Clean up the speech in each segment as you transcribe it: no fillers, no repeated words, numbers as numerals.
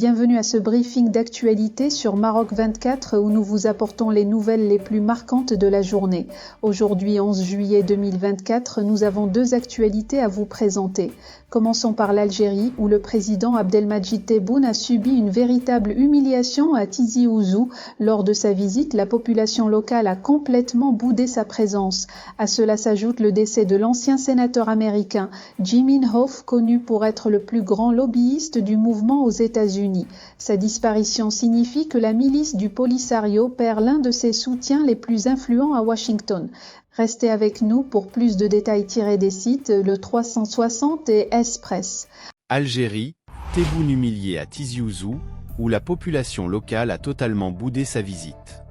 Bienvenue à ce briefing d'actualité sur Maroc 24 où nous vous apportons les nouvelles les plus marquantes de la journée. Aujourd'hui 11 juillet 2024, nous avons deux actualités à vous présenter. Commençons par l'Algérie où le président Abdelmadjid Tebboune a subi une véritable humiliation à Tizi Ouzou. Lors de sa visite, la population locale a complètement boudé sa présence. À cela s'ajoute le décès de l'ancien sénateur américain Jim Inhofe, connu pour être le plus grand lobbyiste du mouvement aux États-Unis. Sa disparition signifie que la milice du Polisario perd l'un de ses soutiens les plus influents à Washington. Restez avec nous pour plus de détails tirés des sites Le 360 et S-Press. Algérie, Tebboune humilié à Tizi Ouzou, où la population locale a totalement boudé sa visite.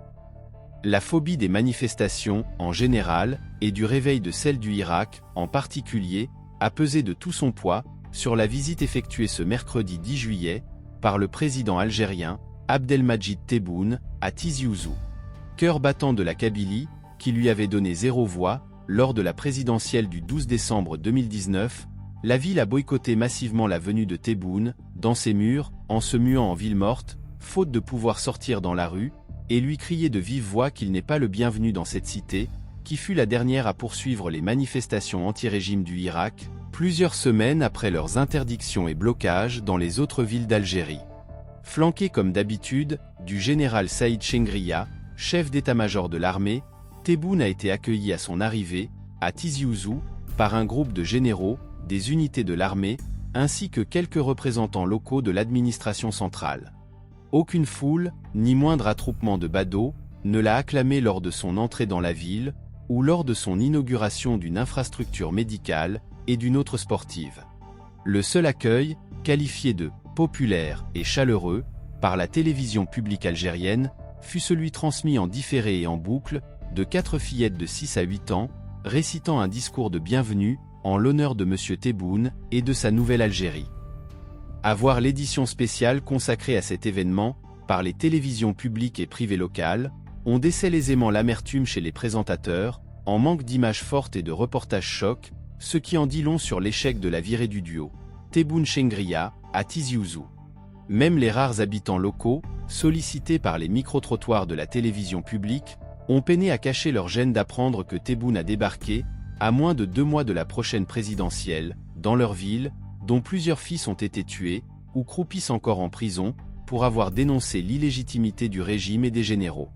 La phobie des manifestations, en général, et du réveil de celle du Irak, en particulier, a pesé de tout son poids sur la visite effectuée ce mercredi 10 juillet, par le président algérien, Abdelmadjid Tebboune, à Tizi Ouzou. Cœur battant de la Kabylie, qui lui avait donné 0 voix, lors de la présidentielle du 12 décembre 2019, la ville a boycotté massivement la venue de Tebboune, dans ses murs, en se muant en ville morte, faute de pouvoir sortir dans la rue, et lui crier de vive voix qu'il n'est pas le bienvenu dans cette cité, qui fut la dernière à poursuivre les manifestations anti-régime du Irak, plusieurs semaines après leurs interdictions et blocages dans les autres villes d'Algérie. Flanqué comme d'habitude, du général Saïd Chengria, chef d'état-major de l'armée, Tebboune a été accueilli à son arrivée, à Tizi Ouzou, par un groupe de généraux, des unités de l'armée, ainsi que quelques représentants locaux de l'administration centrale. Aucune foule, ni moindre attroupement de badauds, ne l'a acclamé lors de son entrée dans la ville, ou lors de son inauguration d'une infrastructure médicale, et d'une autre sportive. Le seul accueil, qualifié de « populaire » et « chaleureux » par la télévision publique algérienne, fut celui transmis en différé et en boucle, de 4 fillettes de 6 à 8 ans, récitant un discours de bienvenue, en l'honneur de M. Tebboune et de sa nouvelle Algérie. À voir l'édition spéciale consacrée à cet événement, par les télévisions publiques et privées locales, on décèle aisément l'amertume chez les présentateurs, en manque d'images fortes et de reportages chocs, ce qui en dit long sur l'échec de la virée du duo Tebboune-Chengria, à Tizi Ouzou. Même les rares habitants locaux, sollicités par les micro-trottoirs de la télévision publique, ont peiné à cacher leur gêne d'apprendre que Tebboune a débarqué, à moins de 2 mois de la prochaine présidentielle, dans leur ville, dont plusieurs fils ont été tués, ou croupissent encore en prison, pour avoir dénoncé l'illégitimité du régime et des généraux.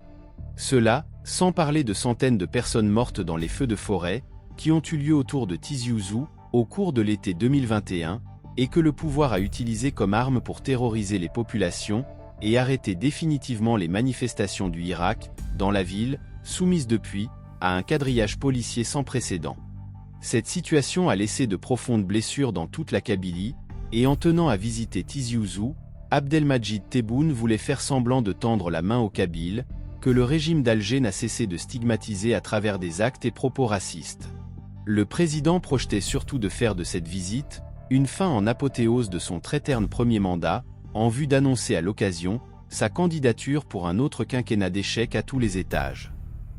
Cela, sans parler de centaines de personnes mortes dans les feux de forêt, qui ont eu lieu autour de Tizi Ouzou, au cours de l'été 2021, et que le pouvoir a utilisé comme arme pour terroriser les populations, et arrêter définitivement les manifestations du Irak, dans la ville, soumise depuis, à un quadrillage policier sans précédent. Cette situation a laissé de profondes blessures dans toute la Kabylie, et en tenant à visiter Tizi Ouzou, Abdelmadjid Tebboune voulait faire semblant de tendre la main aux Kabyles, que le régime d'Alger n'a cessé de stigmatiser à travers des actes et propos racistes. Le président projetait surtout de faire de cette visite une fin en apothéose de son très terne premier mandat, en vue d'annoncer à l'occasion sa candidature pour un autre quinquennat d'échecs à tous les étages.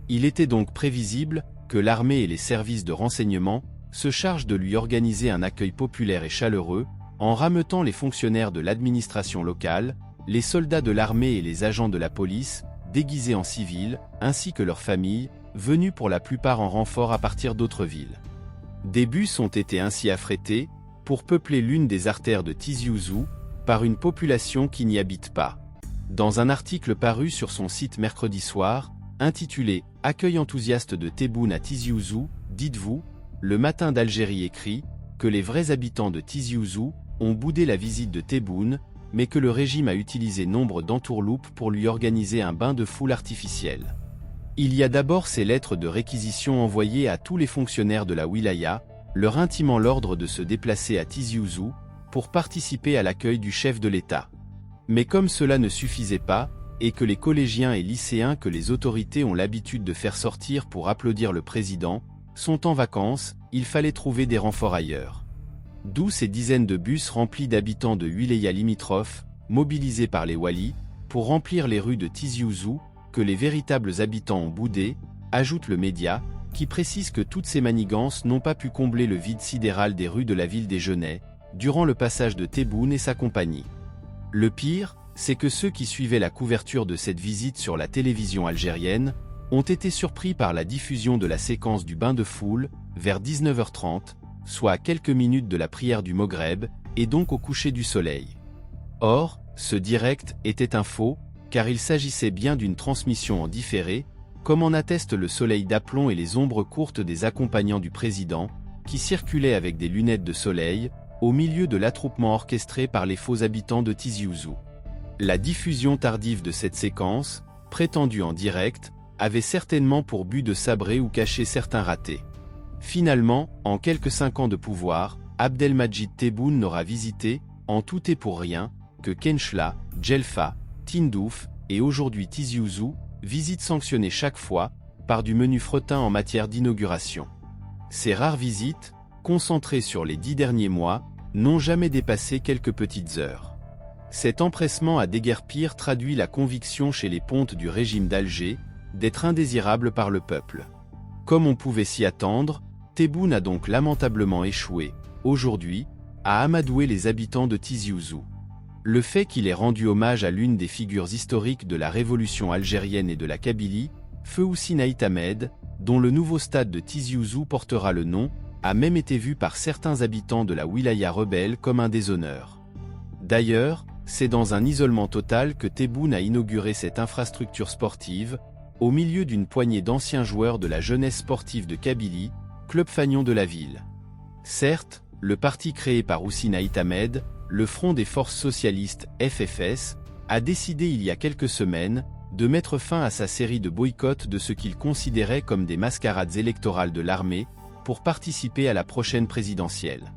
Il était donc prévisible que l'armée et les services de renseignement se chargent de lui organiser un accueil populaire et chaleureux, en rameutant les fonctionnaires de l'administration locale, les soldats de l'armée et les agents de la police, déguisés en civils, ainsi que leurs familles, venus pour la plupart en renfort à partir d'autres villes. Des bus ont été ainsi affrétés, pour peupler l'une des artères de Tizi Ouzou, par une population qui n'y habite pas. Dans un article paru sur son site mercredi soir, intitulé « Accueil enthousiaste de Tebboune à Tizi Ouzou, dites-vous », Le Matin d'Algérie écrit que les vrais habitants de Tizi Ouzou ont boudé la visite de Tebboune, mais que le régime a utilisé nombre d'entourloupes pour lui organiser un bain de foule artificiel. Il y a d'abord ces lettres de réquisition envoyées à tous les fonctionnaires de la wilaya, leur intimant l'ordre de se déplacer à Tizi Ouzou, pour participer à l'accueil du chef de l'État. Mais comme cela ne suffisait pas, et que les collégiens et lycéens que les autorités ont l'habitude de faire sortir pour applaudir le président, sont en vacances, il fallait trouver des renforts ailleurs. D'où ces dizaines de bus remplis d'habitants de wilayas limitrophes, mobilisés par les walis, pour remplir les rues de Tizi Ouzou, que les véritables habitants ont boudé, ajoute le média, qui précise que toutes ces manigances n'ont pas pu combler le vide sidéral des rues de la ville des Genêts, durant le passage de Tebboune et sa compagnie. Le pire, c'est que ceux qui suivaient la couverture de cette visite sur la télévision algérienne ont été surpris par la diffusion de la séquence du bain de foule, vers 19h30, soit à quelques minutes de la prière du Maghreb, et donc au coucher du soleil. Or, ce direct était un faux, car il s'agissait bien d'une transmission en différé, comme en atteste le soleil d'aplomb et les ombres courtes des accompagnants du président, qui circulaient avec des lunettes de soleil, au milieu de l'attroupement orchestré par les faux habitants de Tizi Ouzou. La diffusion tardive de cette séquence, prétendue en direct, avait certainement pour but de sabrer ou cacher certains ratés. Finalement, en quelques 5 ans de pouvoir, Abdelmadjid Tebboune n'aura visité, en tout et pour rien, que Kenchla, Djelfa, Tindouf et aujourd'hui Tizi Ouzou, visites sanctionnées chaque fois, par du menu fretin en matière d'inauguration. Ces rares visites, concentrées sur les 10 derniers mois, n'ont jamais dépassé quelques petites heures. Cet empressement à déguerpir traduit la conviction chez les pontes du régime d'Alger, d'être indésirable par le peuple. Comme on pouvait s'y attendre, Tebboune a donc lamentablement échoué, aujourd'hui, à amadouer les habitants de Tizi Ouzou. Le fait qu'il ait rendu hommage à l'une des figures historiques de la révolution algérienne et de la Kabylie, Feu Houssine Ait Ahmed, dont le nouveau stade de Tizi Ouzou portera le nom, a même été vu par certains habitants de la wilaya rebelle comme un déshonneur. D'ailleurs, c'est dans un isolement total que Tebboune a inauguré cette infrastructure sportive, au milieu d'une poignée d'anciens joueurs de la jeunesse sportive de Kabylie, club fanion de la ville. Certes, le parti créé par Houssine Ait Ahmed, le Front des Forces Socialistes, FFS, a décidé il y a quelques semaines de mettre fin à sa série de boycotts de ce qu'il considérait comme des mascarades électorales de l'armée pour participer à la prochaine présidentielle.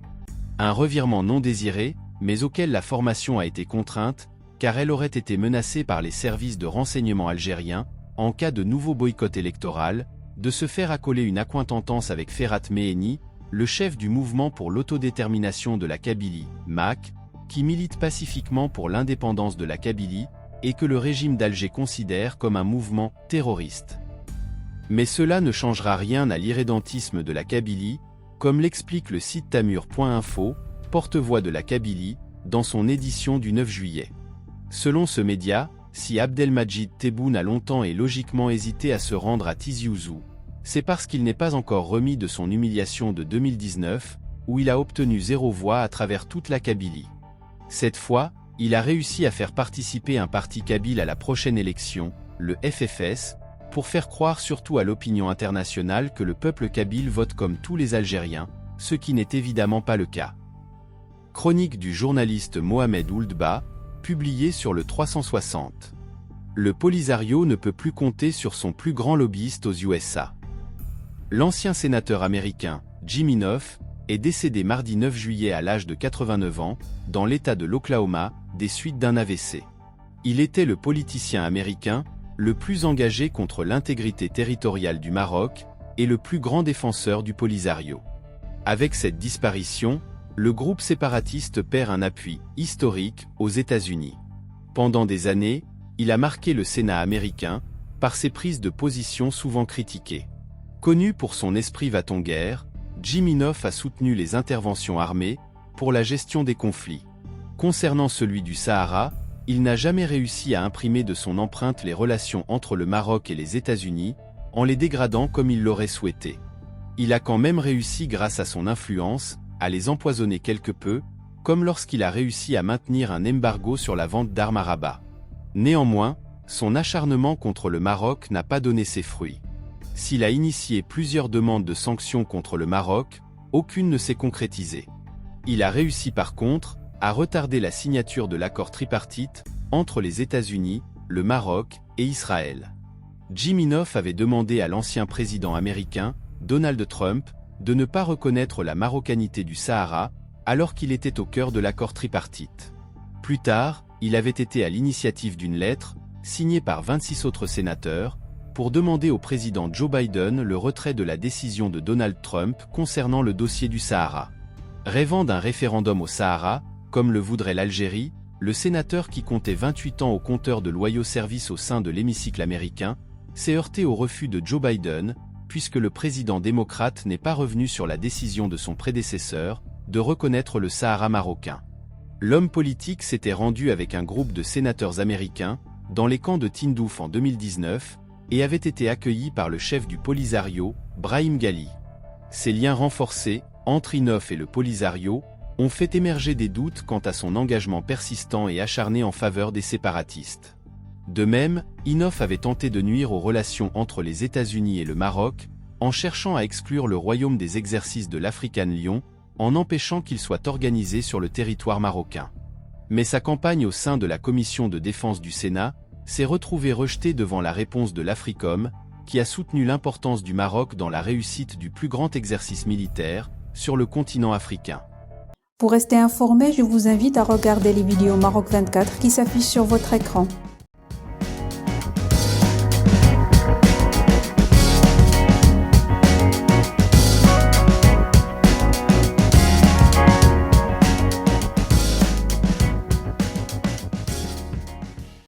Un revirement non désiré, mais auquel la formation a été contrainte, car elle aurait été menacée par les services de renseignement algériens, en cas de nouveau boycott électoral, de se faire accoler une accointantance avec Ferhat Meheni, le chef du mouvement pour l'autodétermination de la Kabylie, MAK, qui milite pacifiquement pour l'indépendance de la Kabylie, et que le régime d'Alger considère comme un mouvement terroriste. Mais cela ne changera rien à l'irrédentisme de la Kabylie, comme l'explique le site tamur.info, porte-voix de la Kabylie, dans son édition du 9 juillet. Selon ce média, si Abdelmadjid Tebboune a longtemps et logiquement hésité à se rendre à Tizi Ouzou, c'est parce qu'il n'est pas encore remis de son humiliation de 2019, où il a obtenu 0 voix à travers toute la Kabylie. Cette fois, il a réussi à faire participer un parti kabyle à la prochaine élection, le FFS, pour faire croire surtout à l'opinion internationale que le peuple kabyle vote comme tous les Algériens, ce qui n'est évidemment pas le cas. Chronique du journaliste Mohamed Ouldba, publiée sur le 360. Le Polisario ne peut plus compter sur son plus grand lobbyiste aux USA. L'ancien sénateur américain, Jim Inhofe, est décédé mardi 9 juillet à l'âge de 89 ans, dans l'État de l'Oklahoma, des suites d'un AVC. Il était le politicien américain le plus engagé contre l'intégrité territoriale du Maroc et le plus grand défenseur du Polisario. Avec cette disparition, le groupe séparatiste perd un appui historique aux États-Unis. Pendant des années, il a marqué le Sénat américain par ses prises de position souvent critiquées. Connu pour son esprit va-t-on-guerre, Jim Inhofe a soutenu les interventions armées pour la gestion des conflits. Concernant celui du Sahara, il n'a jamais réussi à imprimer de son empreinte les relations entre le Maroc et les États-Unis, en les dégradant comme il l'aurait souhaité. Il a quand même réussi grâce à son influence, à les empoisonner quelque peu, comme lorsqu'il a réussi à maintenir un embargo sur la vente d'armes à Rabat. Néanmoins, son acharnement contre le Maroc n'a pas donné ses fruits. S'il a initié plusieurs demandes de sanctions contre le Maroc, aucune ne s'est concrétisée. Il a réussi par contre à retarder la signature de l'accord tripartite entre les États-Unis, le Maroc et Israël. Jim Inhofe avait demandé à l'ancien président américain, Donald Trump, de ne pas reconnaître la marocanité du Sahara, alors qu'il était au cœur de l'accord tripartite. Plus tard, il avait été à l'initiative d'une lettre, signée par 26 autres sénateurs, pour demander au président Joe Biden le retrait de la décision de Donald Trump concernant le dossier du Sahara. Rêvant d'un référendum au Sahara, comme le voudrait l'Algérie, le sénateur qui comptait 28 ans au compteur de loyaux services au sein de l'hémicycle américain, s'est heurté au refus de Joe Biden, puisque le président démocrate n'est pas revenu sur la décision de son prédécesseur de reconnaître le Sahara marocain. l'homme politique s'était rendu avec un groupe de sénateurs américains dans les camps de Tindouf en 2019 et avait été accueilli par le chef du Polisario, Brahim Ghali. Ces liens renforcés entre Inof et le Polisario ont fait émerger des doutes quant à son engagement persistant et acharné en faveur des séparatistes. De même, Inof avait tenté de nuire aux relations entre les États-Unis et le Maroc en cherchant à exclure le royaume des exercices de l'African Lion en empêchant qu'il soit organisé sur le territoire marocain. Mais sa campagne au sein de la commission de défense du Sénat s'est retrouvée rejetée devant la réponse de l'Africom, qui a soutenu l'importance du Maroc dans la réussite du plus grand exercice militaire sur le continent africain. Pour rester informé, je vous invite à regarder les vidéos Maroc 24 qui s'affichent sur votre écran.